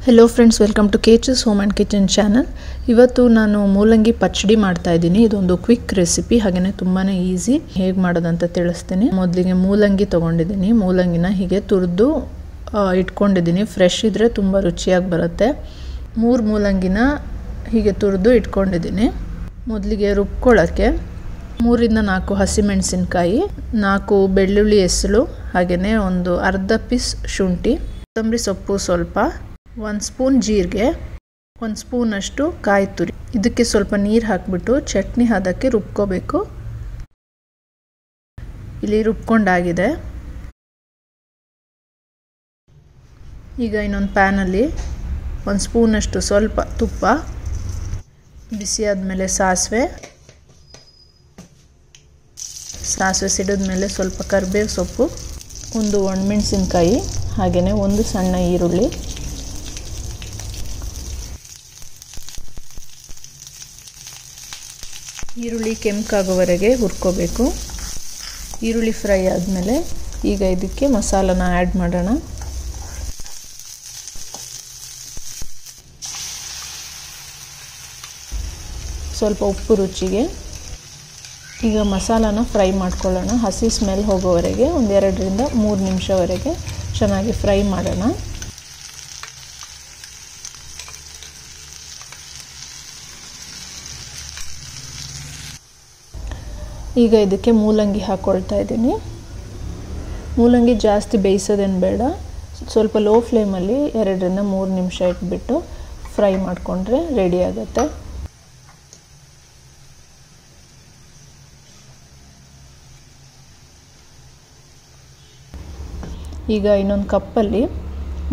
Hello friends welcome to केचस home and kitchen channel. ಇವತ್ತು ನಾನು ಮೂಲಂಗಿ ಪಚ್ಚಡಿ ಮಾಡ್ತಾ ಇದ್ದೀನಿ। ಇದೊಂದು ಕ್ವಿಕ್ ರೆಸಿಪಿ, ಹಾಗೇನೇ ತುಂಬಾನೇ ಈಜಿ। ಹೇಗೆ ಮಾಡೋದು ಅಂತ ತಿಳಿಸ್ತೀನಿ। ಮೊದಲಿಗೆ ಮೂಲಂಗಿ ತಗೊಂಡಿದ್ದೀನಿ। ಮೂಲಂಗಿನ ಹೀಗೆ ತುರಿದು ಇಟ್ಕೊಂಡಿದ್ದೀನಿ। ಫ್ರೆಶ್ ಇದ್ರೆ ತುಂಬಾ ರುಚಿಯಾಗಿ ಬರುತ್ತೆ। 3 ಮೂಲಂಗಿನ ಹೀಗೆ ತುರಿದು ಇಟ್ಕೊಂಡಿದ್ದೀನಿ। ಮೊದಲಿಗೆ ರುಬ್ಕೊಳ್ಳೋಕೆ 3 ರಿಂದ 4 ಹಸಿಮೆಣಸಿನಕಾಯಿ, 4 ಬೆಳ್ಳುಳ್ಳಿ ಎಸಳು, ಹಾಗೇನೇ ಒಂದು ಅರ್ಧ ಪೀಸ್ ಶುಂಠಿ, ಕೊತ್ತಂಬರಿ ಸೊಪ್ಪು ಸ್ವಲ್ಪ, 1 ಸ್ಪೂನ್ ಜೀರಿಗೆ, 1 ಸ್ಪೂನ್ ಅಷ್ಟು ಕಾಯಿ ತುರಿ। ಇದಕ್ಕೆ ಸ್ವಲ್ಪ ನೀರು ಹಾಕಿಬಿಟ್ಟು ಚಟ್ನಿ ಹದಕ್ಕೆ ರುಬ್ಕೋಬೇಕು। ಇಲ್ಲಿ ರುಬ್ಕೊಂಡಾಗಿದೆ। ಈಗ ಇನ್ನೊಂದು ಪ್ಯಾನ್ ಅಲ್ಲಿ 1 ಸ್ಪೂನ್ ಅಷ್ಟು ಸ್ವಲ್ಪ ತುಪ್ಪ, ಬಿಸಿ ಆದಮೇಲೆ ಸಾಸಿವೆ ಸಿಡಿದ ಮೇಲೆ ಸ್ವಲ್ಪ ಕರಿಬೇವು ಸೊಪ್ಪು, ಒಂದು ಒಣಮೆಣಸಿನಕಾಯಿ, ಹಾಗೇನೇ ಒಂದು ಸಣ್ಣ ಈರುಳ್ಳಿ, ಈರುಳ್ಳಿ ಕೆಂಪಾಗೋವರೆಗೆ ಹುರ್ಕೋಬೇಕು। ಈರುಳ್ಳಿ ಫ್ರೈ ಆದಮೇಲೆ ಈಗ ಇದಕ್ಕೆ ಮಸಾಲಾನ ಆ್ಯಡ್ ಮಾಡೋಣ। ಸ್ವಲ್ಪ ಉಪ್ಪು ರುಚಿಗೆ। ಈಗ ಮಸಾಲಾನ ಫ್ರೈ ಮಾಡ್ಕೊಳ್ಳೋಣ। ಹಸಿ ಸ್ಮೆಲ್ ಹೋಗೋವರೆಗೆ ಒಂದು 2 ರಿಂದ 3 ನಿಮಿಷವರೆಗೆ ಚೆನ್ನಾಗಿ ಫ್ರೈ ಮಾಡೋಣ। ಈಗ ಇದಕ್ಕೆ ಮೂಲಂಗಿ ಹಾಕೊಳ್ತಾ ಇದ್ದೀನಿ। ಮೂಲಂಗಿ ಜಾಸ್ತಿ ಬೇಯಿಸೋದೇನು ಬೇಡ, ಸ್ವಲ್ಪ ಲೋ ಫ್ಲೇಮಲ್ಲಿ 2 ರಿಂದ 3 ನಿಮಿಷ ಇಟ್ಬಿಟ್ಟು ಫ್ರೈ ಮಾಡಿಕೊಂಡ್ರೆ ರೆಡಿ ಆಗುತ್ತೆ। ಈಗ ಇನ್ನೊಂದು ಕಪ್ಪಲ್ಲಿ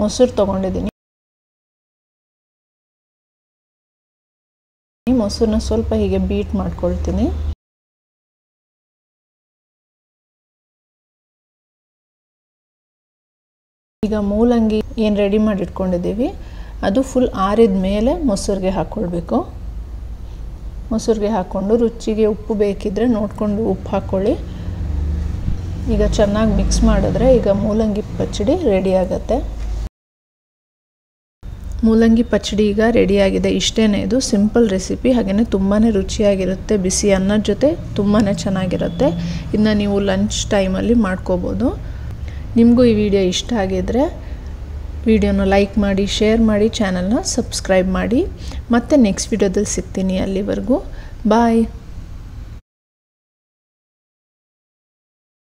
ಮೊಸರು ತಗೊಂಡಿದ್ದೀನಿ। ಮೊಸರನ್ನ ಸ್ವಲ್ಪ ಹೀಗೆ ಬೀಟ್ ಮಾಡ್ಕೊಳ್ತೀನಿ। ಈಗ ಮೂಲಂಗಿ ಏನು ರೆಡಿ ಮಾಡಿ ಇಟ್ಕೊಂಡಿದ್ದೀವಿ ಅದು ಫುಲ್ ಆರಿದ ಮೇಲೆ ಮೊಸರಿಗೆ ಹಾಕ್ಕೊಳ್ಬೇಕು। ಮೊಸರಿಗೆ ಹಾಕ್ಕೊಂಡು ರುಚಿಗೆ ಉಪ್ಪು ಬೇಕಿದ್ರೆ ನೋಡಿಕೊಂಡು ಉಪ್ಪು ಹಾಕ್ಕೊಳ್ಳಿ। ಈಗ ಚೆನ್ನಾಗಿ ಮಿಕ್ಸ್ ಮಾಡಿದ್ರೆ ಈಗ ಮೂಲಂಗಿ ಪಚ್ಚಡಿ ರೆಡಿ ಆಗುತ್ತೆ। ಮೂಲಂಗಿ ಪಚ್ಚಡಿ ಈಗ ರೆಡಿಯಾಗಿದೆ। ಇಷ್ಟೇನೆ, ಇದು ಸಿಂಪಲ್ ರೆಸಿಪಿ, ಹಾಗೆಯೇ ತುಂಬಾ ರುಚಿಯಾಗಿರುತ್ತೆ। ಬಿಸಿ ಅನ್ನದ ಜೊತೆ ತುಂಬಾ ಚೆನ್ನಾಗಿರುತ್ತೆ। ಇದನ್ನ ನೀವು ಲಂಚ್ ಟೈಮಲ್ಲಿ ಮಾಡ್ಕೋಬೋದು। ನಿಮಗೂ ಈ ವಿಡಿಯೋ ಇಷ್ಟ ಆಗಿದ್ರೆ ವಿಡಿಯೋನ ಲೈಕ್ ಮಾಡಿ, ಶೇರ್ ಮಾಡಿ, ಚಾನಲ್ನ ಸಬ್ಸ್ಕ್ರೈಬ್ ಮಾಡಿ। ಮತ್ತೆ ನೆಕ್ಸ್ಟ್ ವಿಡಿಯೋದಲ್ಲಿ ಸಿಗ್ತೀನಿ। ಅಲ್ಲಿವರೆಗೂ ಬಾಯ್।